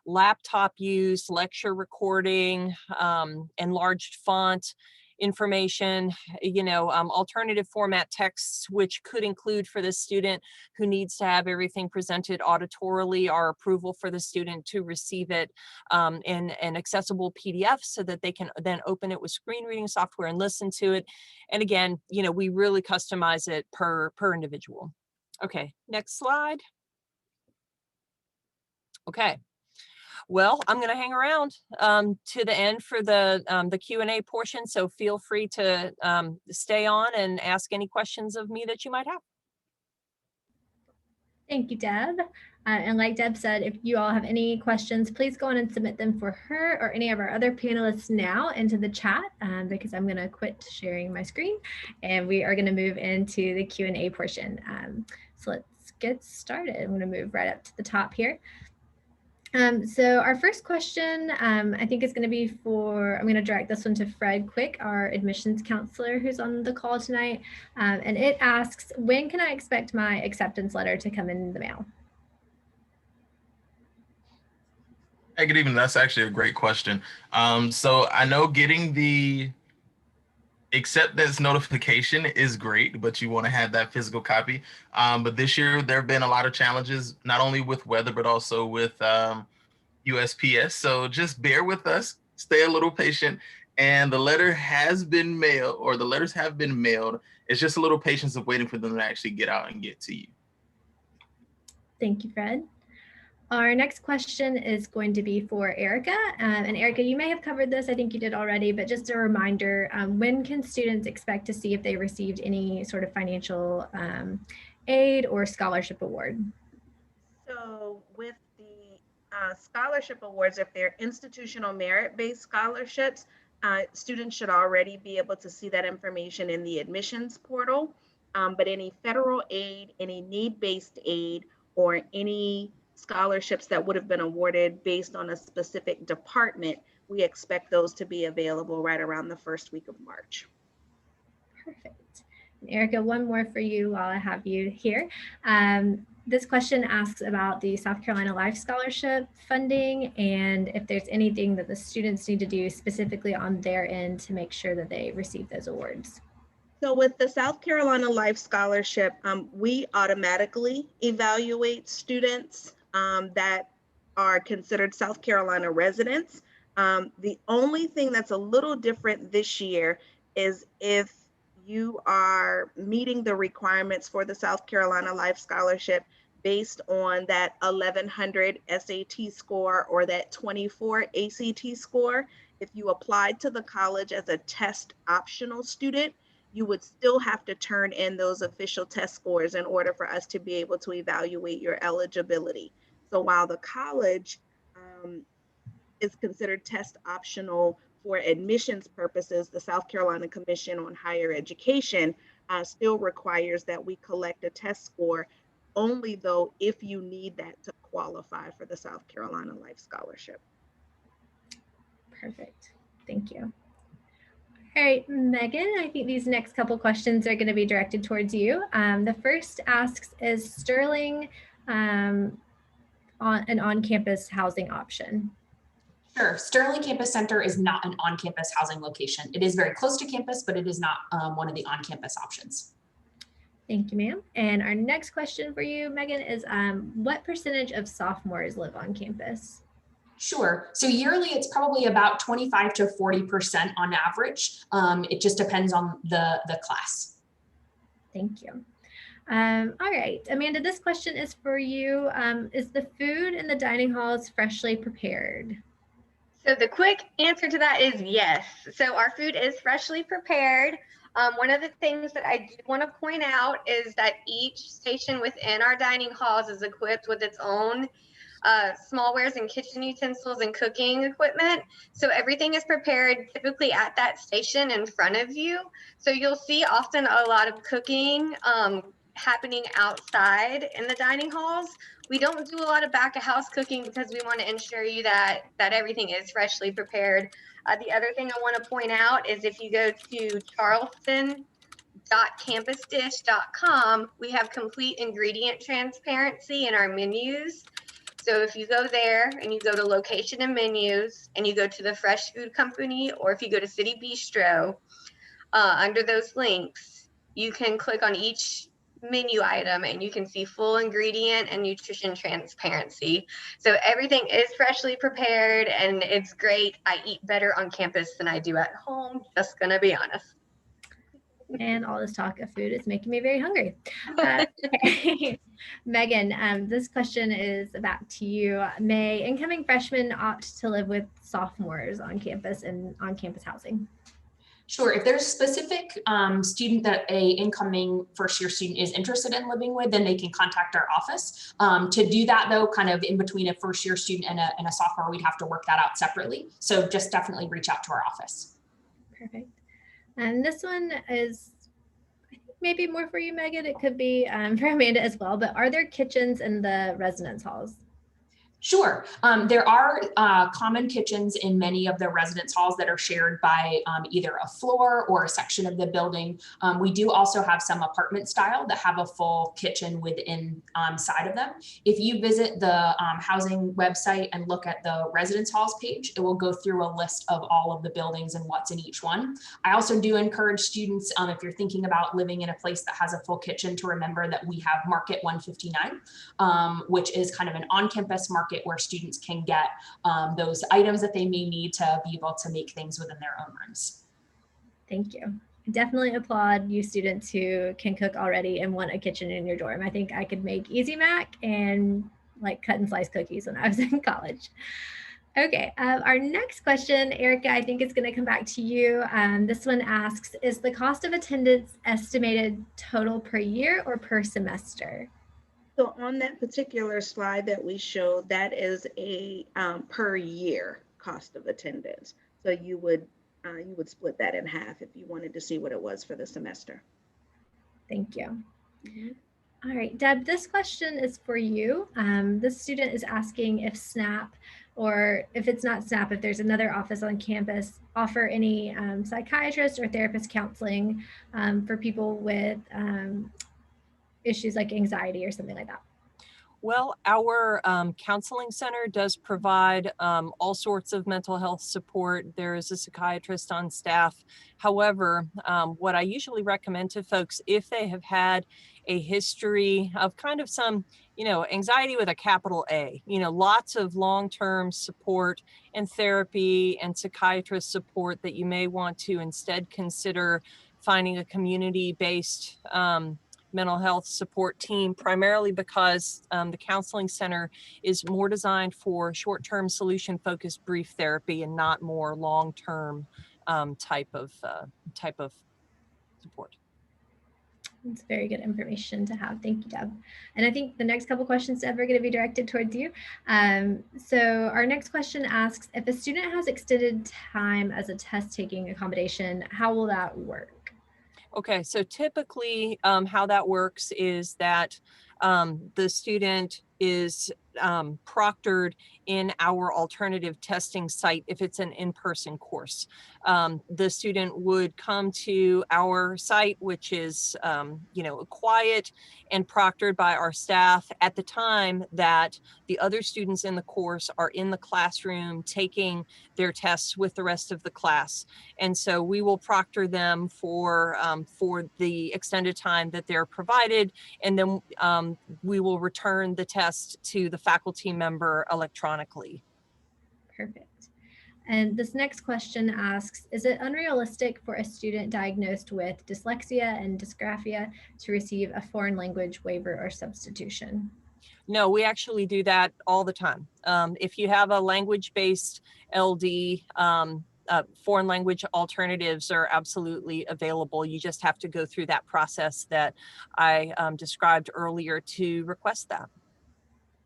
laptop use, lecture recording, enlarged font information, alternative format texts, which could include for the student who needs to have everything presented auditorily, our approval for the student to receive it in an accessible PDF so that they can then open it with screen reading software and listen to it. And again, we really customize it per individual. Okay, next slide. Okay. Well, I'm going to hang around to the end for the Q&A portion, so feel free to stay on and ask any questions of me that you might have. Thank you, Deb. And like Deb said, if you all have any questions, please go on and submit them for her or any of our other panelists now into the chat, because I'm going to quit sharing my screen and we are going to move into the Q&A portion. So let's get started. I'm going to move right up to the top here. So our first question, I think is going to be I'm going to direct this one to Fred Quick, our admissions counselor who's on the call tonight. And it asks, when can I expect my acceptance letter to come in the mail? Hey, good evening. That's actually a great question. So I know getting the acceptance notification is great, but you want to have that physical copy. But this year there have been a lot of challenges, not only with weather, but also with USPS. So just bear with us, stay a little patient. And the letter has been mailed, or the letters have been mailed. It's just a little patience of waiting for them to actually get out and get to you. Thank you, Fred. Our next question is going to be for Erica. And Erica, you may have covered this, I think you did already, but just a reminder, when can students expect to see if they received any sort of financial aid or scholarship award? So with the scholarship awards, if they're institutional merit-based scholarships, students should already be able to see that information in the admissions portal. But any federal aid, any need-based aid, or any scholarships that would have been awarded based on a specific department, we expect those to be available right around the first week of March. Perfect. And Erica, one more for you while I have you here. This question asks about the South Carolina Life Scholarship funding and if there's anything that the students need to do specifically on their end to make sure that they receive those awards. So with the South Carolina Life Scholarship, we automatically evaluate students that are considered South Carolina residents. The only thing that's a little different this year is if you are meeting the requirements for the South Carolina Life Scholarship based on that 1100 SAT score or that 24 ACT score. If you applied to the college as a test optional student, you would still have to turn in those official test scores in order for us to be able to evaluate your eligibility. So while the college is considered test optional for admissions purposes, the South Carolina Commission on Higher Education still requires that we collect a test score only though if you need that to qualify for the South Carolina Life Scholarship. Perfect. Thank you. All right, Megan, I think these next couple questions are going to be directed towards you. The first asks, is Sterling an on-campus housing option? Sure. Sterling Campus Center is not an on-campus housing location. It is very close to campus, but it is not one of the on-campus options. Thank you, ma'am. And our next question for you, Megan, is what percentage of sophomores live on campus? Sure. So yearly, it's probably about 25 to 40% on average. It just depends on the class. Thank you. All right, Amanda, this question is for you. Is the food in the dining halls freshly prepared? So the quick answer to that is yes. So our food is freshly prepared. One of the things that I do want to point out is that each station within our dining halls is equipped with its own smallwares and kitchen utensils and cooking equipment. So everything is prepared typically at that station in front of you. So you'll see often a lot of cooking happening outside in the dining halls. We don't do a lot of back of house cooking because we want to ensure you that everything is freshly prepared. The other thing I want to point out is if you go to charleston.campusdish.com, we have complete ingredient transparency in our menus. So if you go there and you go to location and menus and you go to the fresh food company, or if you go to City Bistro, under those links, you can click on each menu item and you can see full ingredient and nutrition transparency. So everything is freshly prepared and it's great. I eat better on campus than I do at home, just gonna be honest. And all this talk of food is making me very hungry. Megan, this question is back to you. May incoming freshmen opt to live with sophomores on campus and on campus housing? Sure. If there's a specific student that a incoming first year student is interested in living with, then they can contact our office. To do that though, kind of in between a first year student and a sophomore, we'd have to work that out separately. So just definitely reach out to our office. Perfect. And this one is, I think, maybe more for you, Megan. It could be for Amanda as well, but are there kitchens in the residence halls? Sure. There are common kitchens in many of the residence halls that are shared by either a floor or a section of the building. We do also have some apartment style that have a full kitchen within side of them. If you visit the housing website and look at the residence halls page, it will go through a list of all of the buildings and what's in each one. I also do encourage students, if you're thinking about living in a place that has a full kitchen, to remember that we have Market 159, which is kind of an on-campus market where students can get those items that they may need to be able to make things within their own rooms. Thank you. I definitely applaud you students who can cook already and want a kitchen in your dorm. I think I could make Easy Mac and like cut and slice cookies when I was in college. Okay, our next question, Erica, I think is going to come back to you. This one asks, is the cost of attendance estimated total per year or per semester? So on that particular slide that we showed, that is a per year cost of attendance. So you would split that in half if you wanted to see what it was for the semester. Thank you. All right, Deb, this question is for you. This student is asking if SNAP, or if it's not SNAP, if there's another office on campus, offer any psychiatrist or therapist counseling for people with issues like anxiety or something like that. Well, our counseling center does provide all sorts of mental health support. There is a psychiatrist on staff. However, what I usually recommend to folks, if they have had a history of kind of some, anxiety with a capital A, lots of long-term support and therapy and psychiatrist support, that you may want to instead consider finding a community-based mental health support team, primarily because the counseling center is more designed for short-term solution-focused brief therapy and not more long-term type of support. It's very good information to have. Thank you, Deb. And I think the next couple questions, Deb, are going to be directed towards you. So our next question asks, if a student has extended time as a test-taking accommodation, how will that work? Okay, so typically how that works is that the student is proctored in our alternative testing site if it's an in-person course. The student would come to our site, which is quiet and proctored by our staff at the time that the other students in the course are in the classroom taking their tests with the rest of the class. And so we will proctor them for the extended time that they're provided, and then we will return the test to the faculty member electronically. Perfect. And this next question asks, is it unrealistic for a student diagnosed with dyslexia and dysgraphia to receive a foreign language waiver or substitution? No, we actually do that all the time. If you have a language-based LD, foreign language alternatives are absolutely available. You just have to go through that process that I described earlier to request that.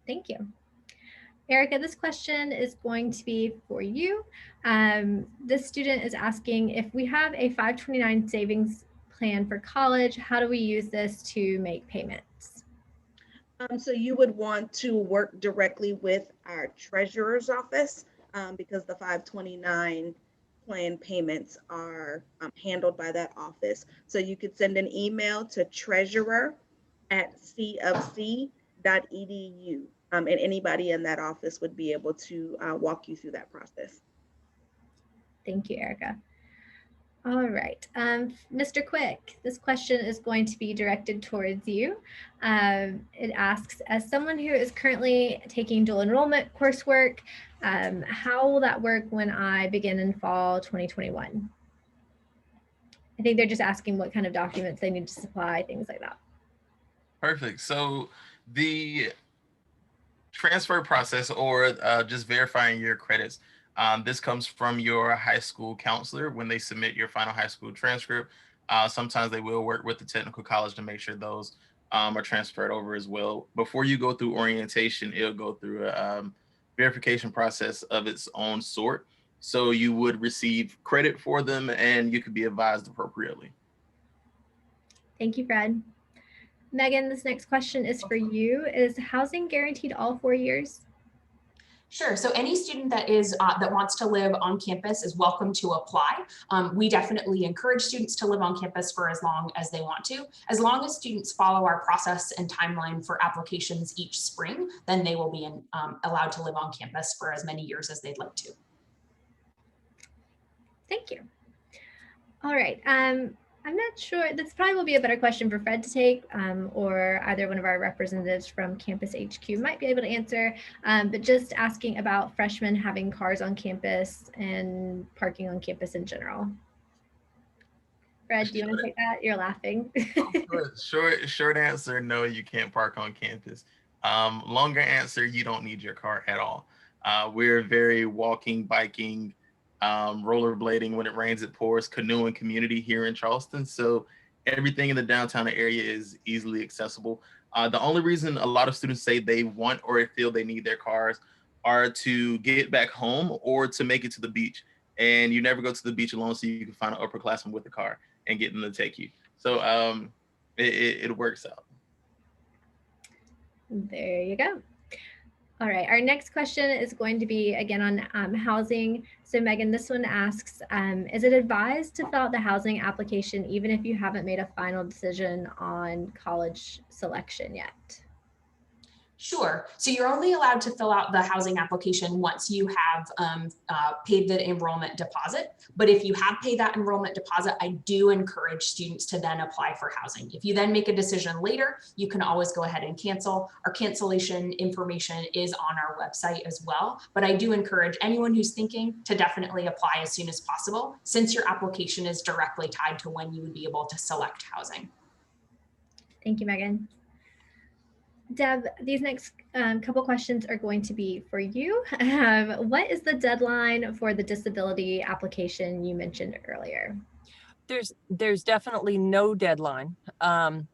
Thank you. Erica, this question is going to be for you. This student is asking, if we have a 529 savings plan for college, how do we use this to make payments? So you would want to work directly with our treasurer's office because the 529 plan payments are handled by that office. So you could send an email to treasurer@cofc.edu. And anybody in that office would be able to walk you through that process. Thank you, Erica. All right, Mr. Quick, this question is going to be directed towards you. It asks, as someone who is currently taking dual enrollment coursework, how will that work when I begin in fall 2021? I think they're just asking what kind of documents they need to supply, things like that. Perfect. So the transfer process, or just verifying your credits, this comes from your high school counselor when they submit your final high school transcript. Sometimes they will work with the technical college to make sure those are transferred over as well. Before you go through orientation, it'll go through a verification process of its own sort. So you would receive credit for them and you could be advised appropriately. Thank you, Fred. Megan, this next question is for you. Is housing guaranteed all 4 years? Sure. So any student that wants to live on campus is welcome to apply. We definitely encourage students to live on campus for as long as they want to. As long as students follow our process and timeline for applications each spring, then they will be allowed to live on campus for as many years as they'd like to. Thank you. All right. I'm not sure, this probably will be a better question for Fred to take, or either one of our representatives from Campus HQ might be able to answer, but just asking about freshmen having cars on campus and parking on campus in general. Fred, do you want to take that? You're laughing. Short answer, no, you can't park on campus. Longer answer, you don't need your car at all. We're very walking, biking, rollerblading, when it rains it pours, canoeing community here in Charleston. So everything in the downtown area is easily accessible. The only reason a lot of students say they want or feel they need their cars are to get back home or to make it to the beach. And you never go to the beach alone, so you can find an upperclassman with a car and get them to take you. So it works out. There you go. All right, our next question is going to be again on housing. So Megan, this one asks, is it advised to fill out the housing application even if you haven't made a final decision on college selection yet? Sure. So you're only allowed to fill out the housing application once you have paid the enrollment deposit. But if you have paid that enrollment deposit, I do encourage students to then apply for housing. If you then make a decision later, you can always go ahead and cancel. Our cancellation information is on our website as well. But I do encourage anyone who's thinking to definitely apply as soon as possible, since your application is directly tied to when you would be able to select housing. Thank you, Megan. Deb, these next couple questions are going to be for you. What is the deadline for the disability application you mentioned earlier? There's definitely no deadline.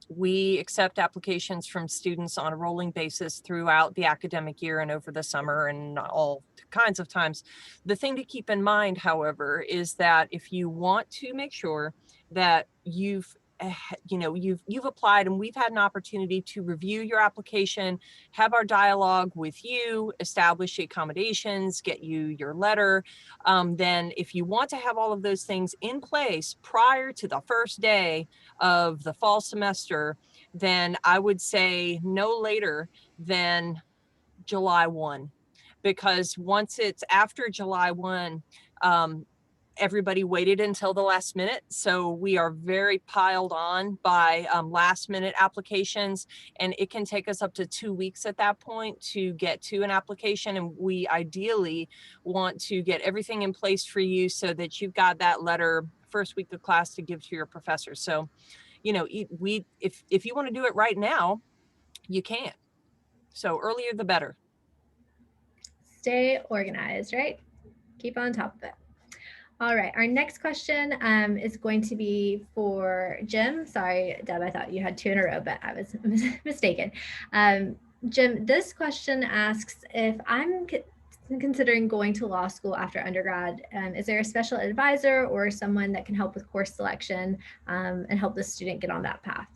We accept applications from students on a rolling basis throughout the academic year and over the summer and all kinds of times. The thing to keep in mind, however, is that if you want to make sure that you've applied and we've had an opportunity to review your application, have our dialogue with you, establish the accommodations, get you your letter, then if you want to have all of those things in place prior to the first day of the fall semester, then I would say no later than July 1, because once it's after July 1, everybody waited until the last minute. So we are very piled on by last minute applications, and it can take us up to 2 weeks at that point to get to an application. And we ideally want to get everything in place for you so that you've got that letter first week of class to give to your professor. So, if you want to do it right now, you can. So earlier the better. Stay organized, right? Keep on top of it. All right, our next question is going to be for Jim. Sorry, Deb, I thought you had two in a row, but I was mistaken. Jim, this question asks, if I'm considering going to law school after undergrad, is there a special advisor or someone that can help with course selection and help the student get on that path?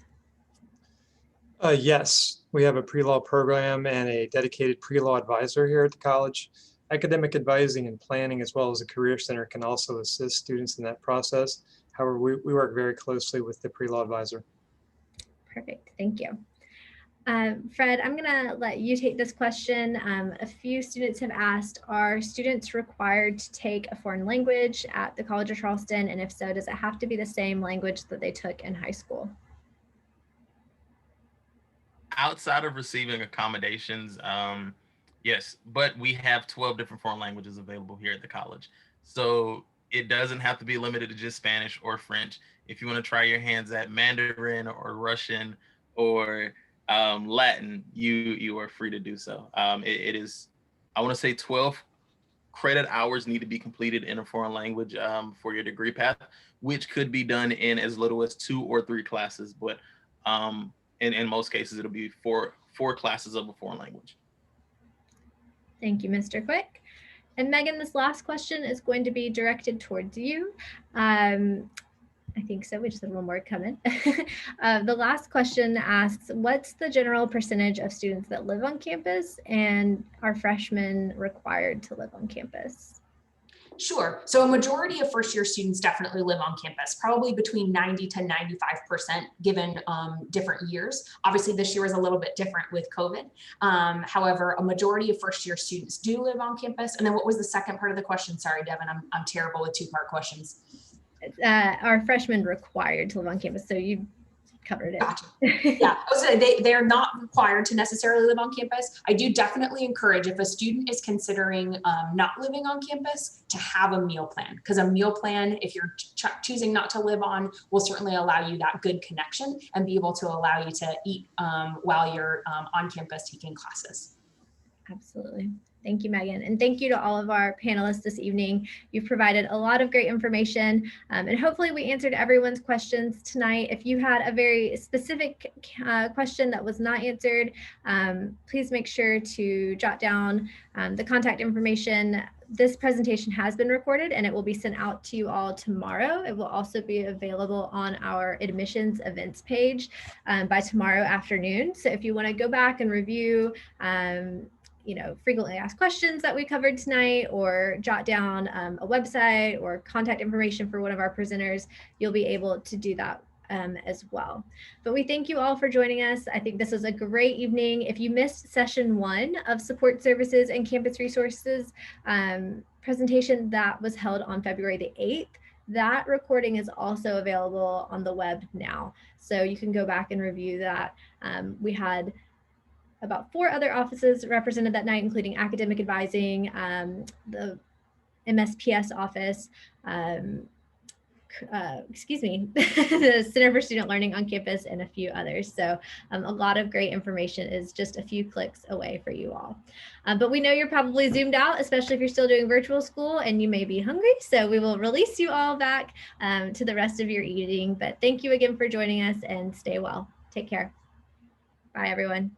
Yes, we have a pre-law program and a dedicated pre-law advisor here at the college. Academic advising and planning, as well as the Career Center, can also assist students in that process. However, we work very closely with the pre-law advisor. Perfect, thank you. Fred, I'm gonna let you take this question. A few students have asked, are students required to take a foreign language at the College of Charleston? And if so, does it have to be the same language that they took in high school? Outside of receiving accommodations, yes, but we have 12 different foreign languages available here at the college. So it doesn't have to be limited to just Spanish or French. If you want to try your hands at Mandarin or Russian or Latin, you are free to do so. It is, I want to say 12 credit hours need to be completed in a foreign language for your degree path, which could be done in as little as 2 or 3 classes. But in most cases, it'll be four classes of a foreign language. Thank you, Mr. Quick. And Megan, this last question is going to be directed towards you. I think so. We just had one more come in. The last question asks, what's the general percentage of students that live on campus, and are freshmen required to live on campus? Sure. So a majority of first year students definitely live on campus, probably between 90 to 95% given different years. Obviously this year is a little bit different with COVID. However, a majority of first year students do live on campus. And then what was the second part of the question? Sorry, Devin, I'm terrible with 2-part questions. Are freshmen required to live on campus? So you covered it. Gotcha. Yeah, I was gonna say they're not required to necessarily live on campus. I do definitely encourage, if a student is considering not living on campus, to have a meal plan, because a meal plan, if you're choosing not to live on, will certainly allow you that good connection and be able to allow you to eat while you're on campus taking classes. Absolutely. Thank you, Megan. And thank you to all of our panelists this evening. You've provided a lot of great information, and hopefully we answered everyone's questions tonight. If you had a very specific question that was not answered, please make sure to jot down the contact information. This presentation has been recorded and it will be sent out to you all tomorrow. It will also be available on our admissions events page by tomorrow afternoon. So if you want to go back and review frequently asked questions that we covered tonight, or jot down a website or contact information for one of our presenters, you'll be able to do that as well. But we thank you all for joining us. I think this was a great evening. If you missed session 1 of Support Services and Campus Resources presentation that was held on February the 8th, that recording is also available on the web now. So you can go back and review that. We had about 4 other offices represented that night, including academic advising, the MSPS office, the Center for Student Learning on campus, and a few others. So a lot of great information is just a few clicks away for you all. But we know you're probably zoomed out, especially if you're still doing virtual school and you may be hungry. So we will release you all back to the rest of your evening. But thank you again for joining us, and stay well. Take care. Bye, everyone.